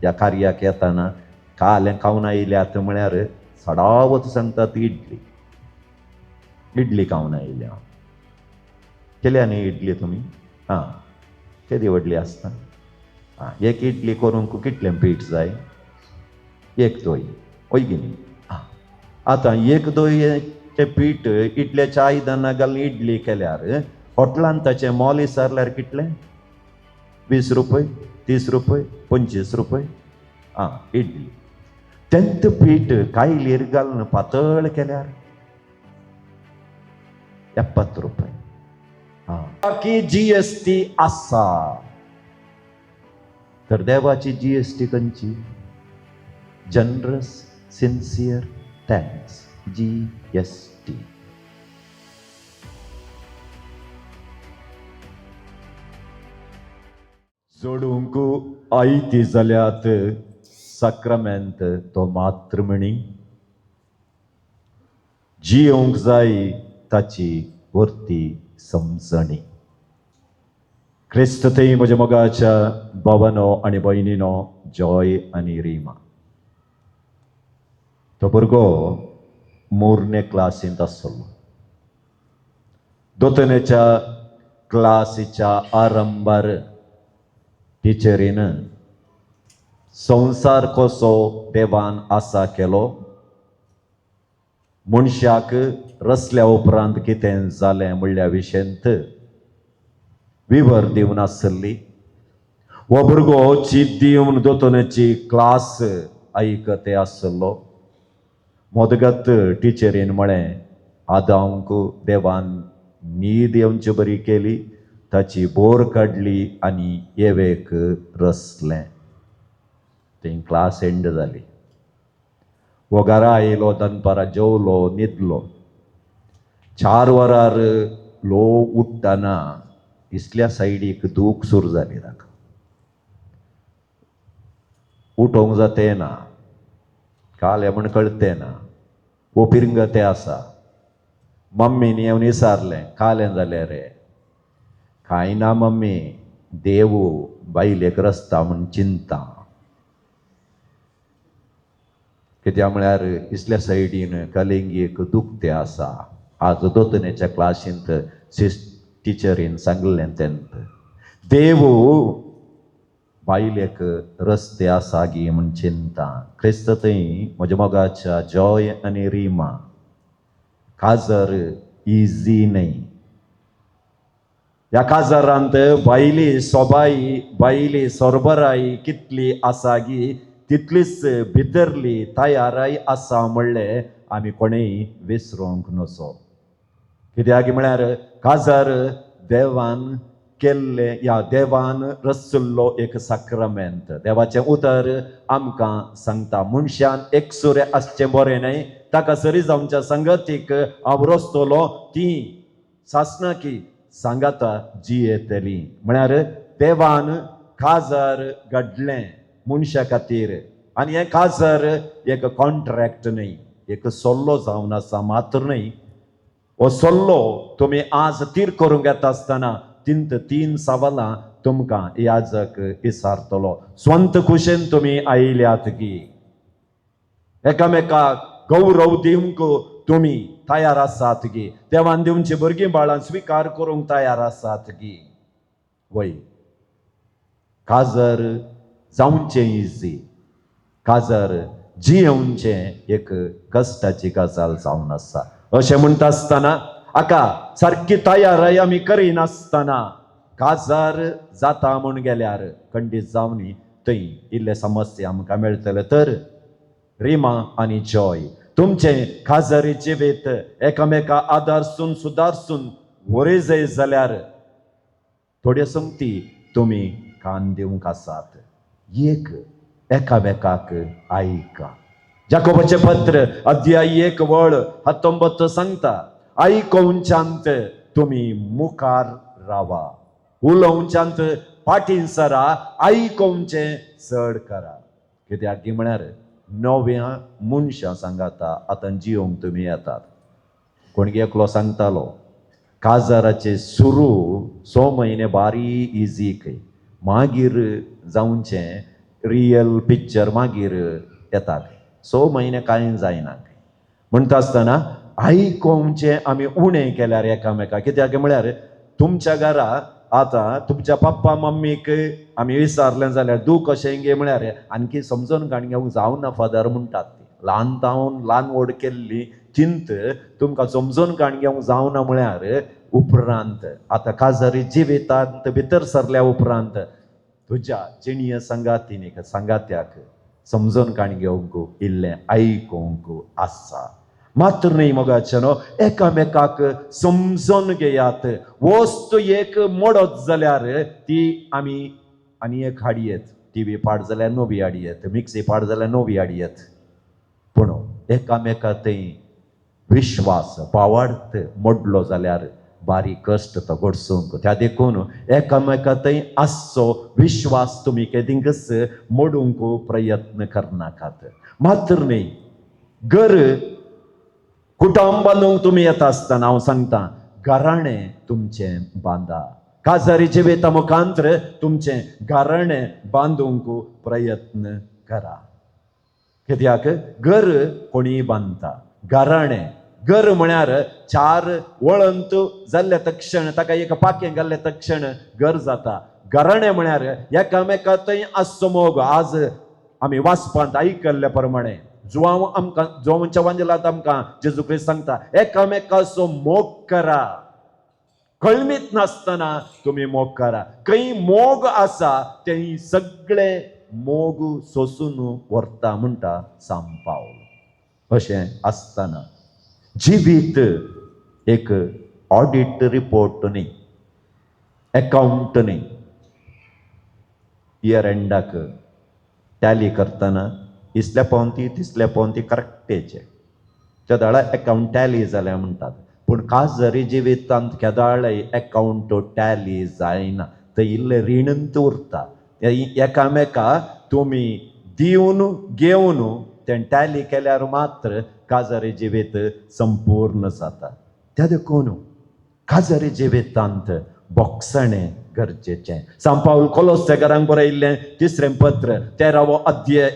ह्या कार्याक येताना काल खावन आयल्यात म्हळ्यार सडावत सांगतात इडली खावन आयल्या. केल्या न्ही इडली तुमी? हां, केदी व्हडली आसता? हां, एक इडली करूंक कितलें पीठ जाय? एक दोय, होय की न्ही? हां, आतां एक दोयचें पीठ इडल्याच्या आयदनाक घालून इडली केल्यार हॉटेलांत ताचें मोल विचारल्यार कितलें? 20 रुपये, 30 रुपये, 25 रुपये. हां, इडली. तेंत पीठ कायलीर घालून पातळ केल्यार 70 रुपये. की GST आसा, तर देवाची GST खंयची? Generous sincere thanks, GST. जोडूंक आयती जाल्यात साक्रामेंत तो मात्र म्हणी, जियोंक जाय ताची वर्ती समजणी. क्रिस्त थंय म्हज्या मोगाच्या भावानो आनी भयणीनो, जॉय आनी रिमा. तो भुरगो मोरने क्लासींत आसलो. दोतनेच्या क्लासीच्या आरंभार टिचरीन संसार कसो देवान आसा केलो, मनशाक रचल्या उपरांत कितें जालें म्हणल्या विशयंत विवर दिवन आसली. हो भुरगो चीत दिवन दोतोनेची क्लास आयकते आसलो. मोदगत टिचरीन म्हळें, आदांक देवान न्हीद येवची बरी केली, ताची बोर काडली आनी येवेक रचलें. थंय क्लास एंड जाली. वो घरा आयलो, दनपारां जेवलो, न्हिदलो. 4 वरार लो उठ्ठाना इतल्या सायडीक दूख सुरू जाली ताका. उठोंक जाते ना, काल म्हण कळते ना, वो पिरंगते आसा. मम्मीन येवन विचारलें, कालें जालें रे? कांय ना मम्मी, देव बायलेक रचता म्हण चिंता. कित्या म्हळ्यार इसल्या सायडीन कलिंगेक दुखते आसा. आज दोतनेच्या क्लासींत टिचरीन सांगलें तेंत, देव बायलेक रस्ते आसा गी म्हण चिंता. क्रिस्त थंय म्हज्या मोगाच्या जॉय आनी रिमा, काजर इजी न्ही. ह्या काजरांत बायली सोबाई, बायली सोरबराई कितली आसा गी, तितलीच भितरली तयाराय आसा म्हणलें आमी कोणेय विसरूंक नजो. कित्याक म्हळ्यार काजर देवान केल्ले, या देवान रचल्लो एक साक्रामेंत. देवाचें उतर आमकां सांगता, मनशान एकसुरें आसचें बरें न्हय, ताका सरी जावच्या संगतीक हांव रचतलो, ती सासना की सांगाता जी येतली. म्हळ्यार देवान काजर घडलें मनशा खातीर, आनी हें काजर एक कॉन्ट्रॅक्ट न्हय, एक सल्लो जावन आसा मात्र न्हय. हो सल्लो तुमी आज तीर करूंक येता आसतना तिंत 3 सवालां तुमकां याजक विचारतलो. स्वंत कुशेन तुमी आयल्यात गी? एकामेकाक गौरव दिवंक तुमी तयार आसात गी? देवान दिवची भुरगीं बाळां स्विकार करूंक तयार आसात गी? वय, काजर जावचें इजी, काजर जियोवचें एक कश्टाची गजाल जावन आसा. अशें म्हणटा आसतना हाका सारकी तयाराय आमी करिनासतना काजार जाता म्हूण गेल्यार खंडीत जावनी थंय इल्ले समस्या आमकां मेळटले. तर रिमा आनी जॉय, तुमचें काजरी जिवीत एकामेका आदारसून सुदारसून व्हरी जाय जाल्यार थोड्यो संगती तुमी कान दिवंक आसात. एक एकामेकाक आयका. जाकोबाचें पत्र अध्याय 1 वळ 19 सांगता, आयकोवच्यांत तुमी मुखार रावा, उलोवच्यांत फाटीं सरा, आयकोवचें चड करा. कित्याक म्हळ्यार नव्या मनशां सांगाता आतां जियोंक तुमी येतात. कोण एकलो सांगतालो, काजाराचे सुरू 6 म्हयने बारी इजी, मागीर जावचें रियल पिक्चर मागीर येतात. 6 म्हयने कांय जायना. म्हणटा आसतना आयकोवचें आमी उणें केल्यार एकामेकाक. कित्याक म्हळ्यार तुमच्या घरा आतां तुमच्या पप्पा मम्मीक आमी विचारलें जाल्यार दूख कशें गे म्हळ्यार आणकी समजून घेवंक जावना फादर म्हणटात. ल्हान तावन ल्हान व्हड केल्ली चिंत तुमकां समजून घेवंक जावना म्हळ्यार उपरांत आतां काजारी जिवितांत भितर सरल्या उपरांत तुज्या जिणीय संगात्याक समजून घेवंक इल्लें आयकोवंक आसा. मात्र न्ही मोगाचेनो, एकामेकाक समजून घेयात. वस्त एक मोडत जाल्यार ती आमी आनी एक हाडयेत. टीव्ही पाड जाल्यार नवी हाडयेत, मिक्सी पाड जाल्यार नवी हाडयेत. पूण एकामेका थंय विश्वास पावार्थ मोडलो जाल्यार बारीक कश्ट तो घडसूंक. त्या देखून एकामेका थंय आसचो विश्वास तुमी केदींकच मोडूंक प्रयत्न करनाकात. मात्र न्ही, घर कुटुंब बांदूंक तुमी येता आसतना हांव सांगता, घराणें तुमचें बांदा. काजारी जिविता मुखांतर तुमचें घराणें बांदूंक प्रयत्न करा. कित्याक घर कोणी बांदता, घराणें घर म्हळ्यार 4 वळंत जाल्ले तक्षण ताका एक पाकें घाल्ले तक्षण घर जाता. घराणें म्हळ्यार एकामेका थंय आसचो मोग. आज आमी वाचपांत आयकल्ल्या प्रमाणे जोवांच्या वांजलांत आमकां जेजू क्रिस्त सांगता, एकामेकाचो मोग करा. कळमीत नासतना तुमी मोग करा. खंय मोग आसा थंय सगळे मोग सोसून व्हरता म्हणटा सांत पावल. अशें आसतना जिवीत एक ऑडिट रिपोर्ट न्ही, अकाउंट न्ही. इयर एंडाक टॅली करतना इसल्या पावती तिसल्या पावती करेक्टेचे केदाळ अकाउंट टॅली जाल्या म्हणटात. पूण काजरी जिवितांत केदाळय अकाउंट टॅली जायना. थंय इल्लें रिणंत उरता. एकामेका तुमी दिवन घेवन तें टॅली केल्यार मात्र काजरी जिवीत संपूर्ण जाता. त्या देखून काजरी जिवितांत बोगसणें गरजेचें. सांत पावल कोलोस्सेकारांक बरयल्लें 3रें पत्र 13वो अध्याय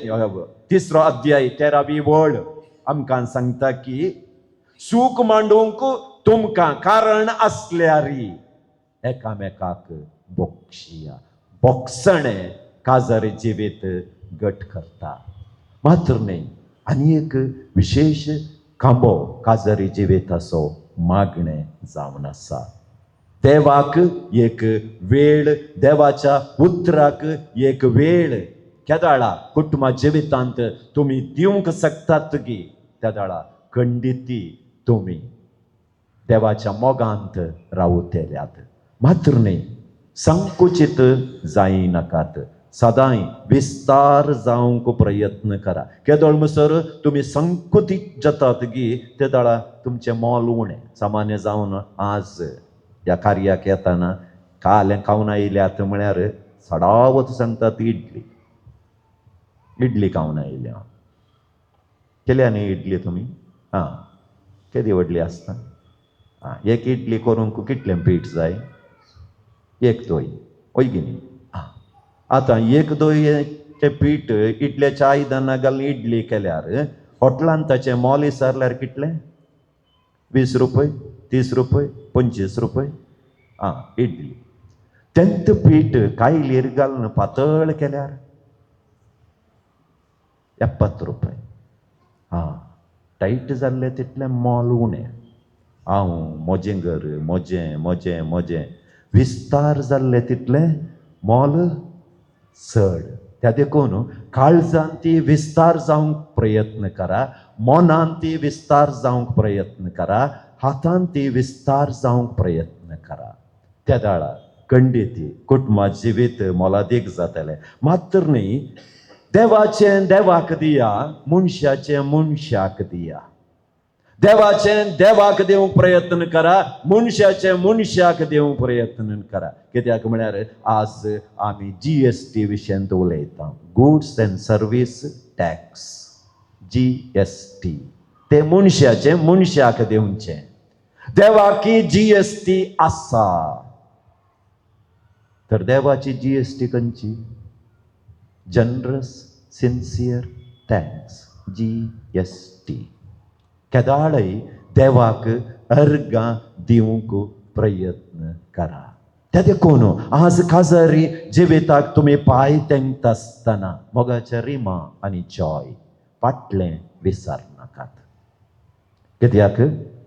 3रो अध्याय 13वी वळ आमकां सांगता की सूख मांडूंक तुमकां कारण आसल्यारी एकामेकाक बोगशिया. बोगसणें काजरी जिवीत घट करता. मात्र न्ही, आनी एक विशेष खांबो काजरी जिविताचो मागणें जावन आसा. देवाक एक वेळ, देवाच्या उतराक एक वेळ केदाळा कुटुंबा जिवितांत तुमी दिवंक शकतात की केदाळा खंडिती तुमी देवाच्या मोगांत रावतेल्यात. मात्र न्ही, संकुचित जायनाकात. सदांय विस्तार जावंक प्रयत्न करा. केदळ म्हणसर तुमी संकुचित जातात की तेदाळा तुमचें मोल उणें. सामान्य जावन आज ह्या कार्याक येताना काल खावन आयल्यात म्हळ्यार सडावत सांगतात इडली खावन आयल्या. केल्या न्ही इडली तुमी? केदी व्हडली आसता? एक इडली करूंक कितलें पीठ जाय? 1 दोय ओय गी न्ही? आतां 1 दोयेचें पीठ इडलेच्या आयदनां घालून इडली केल्यार हॉटेलांत ताचें मोल विचारल्यार कितलें? 20 रुपय, 30 रुपय, 25 रुपय. इडली. तेंत पीठ कायलीर घालून पातळ केल्यार 70 रुपय. टायट जाल्लें तितलें मोल उणें. हांव म्हजें घर म्हजें विस्तार जाल्लें तितलें मोल चड. त्या देखून काळजांत ती विस्तार जावंक प्रयत्न करा. मनांत ती विस्तार जावंक प्रयत्न करा. हातांत ती विस्तार जावंक प्रयत्न करा. त्या दाळा खंडिती कुटुंबा जिवीत मोलादीक जातलें. मात्र न्ही, देवाचें देवाक दिया, मनशाचें मनशाक दिया. देवाचें देवाक दिवंक प्रयत्न करा, मनशाचें मनशाक दिवंक प्रयत्न करा. कित्याक म्हळ्यार आज आमी GST विशयांत उलयता. Goods end service tax, GST. तें मनशाचें मनशाक दिवचें. देवाकी GST आसा तर देवाची GST खंयची? Generous sincere thanks GST. केदाळय देवाक अर्गां दिवंक प्रयत्न करा. ते देखून आज काजारी जिविताक तुम्ही पांय तेंकता आसतना मोगाच्या रिमा आनी जॉय फाटलें विसर नाकात. कित्याक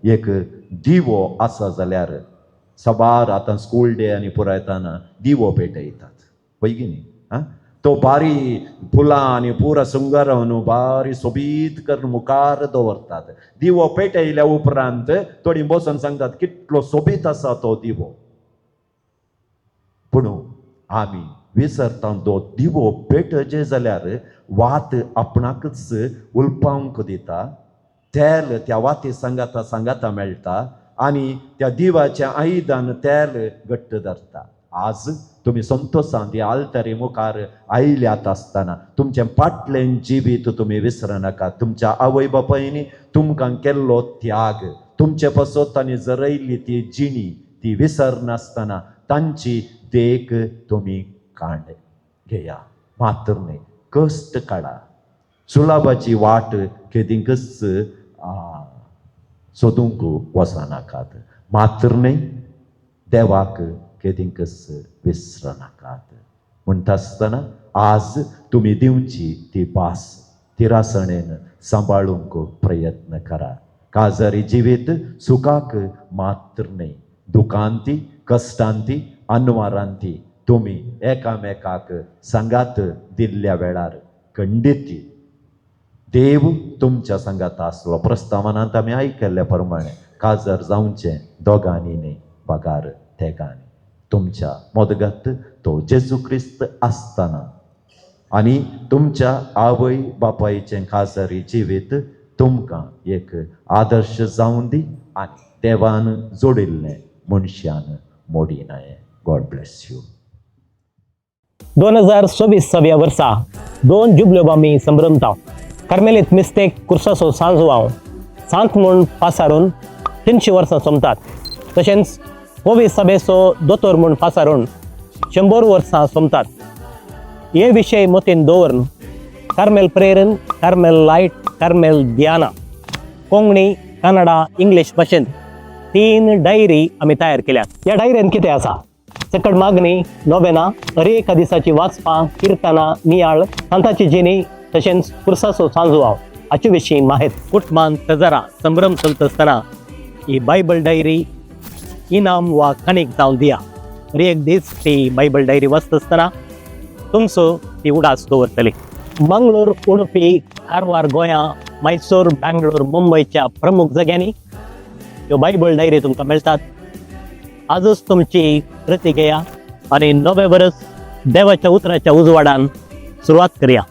एक दिवो आसा जाल्यार सबार आतां स्कूल डे आनी पुरायतना दिवो पेटयतात पळय की न्ही. तो बारी फुलां आनी पुरा सुंगरावन बारी सोबीत करून मुखार दवरतात. दिवो पेटयल्या उपरांत थोडी बसून सांगतात कितलो सोबीत आसा तो दिवो. पूण आमी विसरता तो दिवो पेटजे जाल्यार वात आपणाकच उलपावंक दिता. तेल त्या वाती सांगाता सांगाता मेळटा आनी त्या दिवाच्या आयदान तेल घट्ट धरता. आज तुम्ही संतोषान ह्या आल्तारी मुखार आयल्यात आसतना तुमचें फाटलें जिवीत तुम्ही विसर नाका. तुमच्या आवय बापायनी तुमकां केल्लो त्याग, तुमचे पासत तांणी जरयल्ली ती जिणी ती विसर नासतना तांची देख तुम्ही कांड घेया. मात्र न्ही कश्ट काडा. सुलाभाची वाट केदींकच सोदूंक वचनाकात. मात्र न्ही देवाक केदींकच विसर नाकात. म्हणटा आसतना आज तुम्ही दिवची ती भास तिरासणेन सांबाळूंक प्रयत्न करा. काजारी जिवीत सुखाक मात्र न्ही दुखांती कश्टांती अनवारांती तुम्ही एकामेकाक सांगात दिल्ल्या वेळार खंडीत देव तुमच्या सांगात आसलो. प्रस्तावनांत आमी आयकल्ल्या प्रमाणे काजार जावचें दोगांनी न्ही पगार तेगांनी. तुमच्या मोदगात तो जेजू क्रिस्त आसतना आनी तुमच्या आवय बापायचें काजारी जिवीत तुमकां एक आदर्श जावन दी आनी देवान जोडिल्लें मनशान मोडी नये. God bless you. 2026 वर्सा 2 जुबल्योबामी संभ्रमता कार्मेलीत मिस्तेक कुर्सासो सांजवांव सांत म्हूण पासारून 300 वर्सां सोंपतात. तशेंच होवी सभेचो दोतोर म्हूण पासारून 100 वर्सां सोंपतात. हे विशय मतीन दवरून कार्मेल प्रेरन, कार्मेल लायट, कार्मेल दियाना कोंकणी, कन्नडा, इंग्लीश भाशेंत 3 डायरी आमी तयार केल्यात. ह्या डायरेन कितें आसा? सकट मागणी, नोवेना, हर एका दिसाची वाचपां, किर्तनां, नियाळ, सांताची जिणी तशेंच कुर्साचो सांजवाव हाचे विशीं माहिती. कुटमान तजारा संभ्रम चलता आसतना ही बायबल डायरी इनाम वा काणीक जावन दिया. हर एक दीस ती बायबल डायरी वाचता आसतना तुमचो ती उडास दवरतली. मंगळूर, उडुपी, कारवार गोंयां, मैसूर, बँगलोर, मुंबयच्या प्रमुख जाग्यांनी ह्यो बायबल डायरी तुमकां मेळटात. आजच तुमची प्रती घेया आनी नवें वर्स देवाच्या उतराच्या उजवाडान सुरवात करया.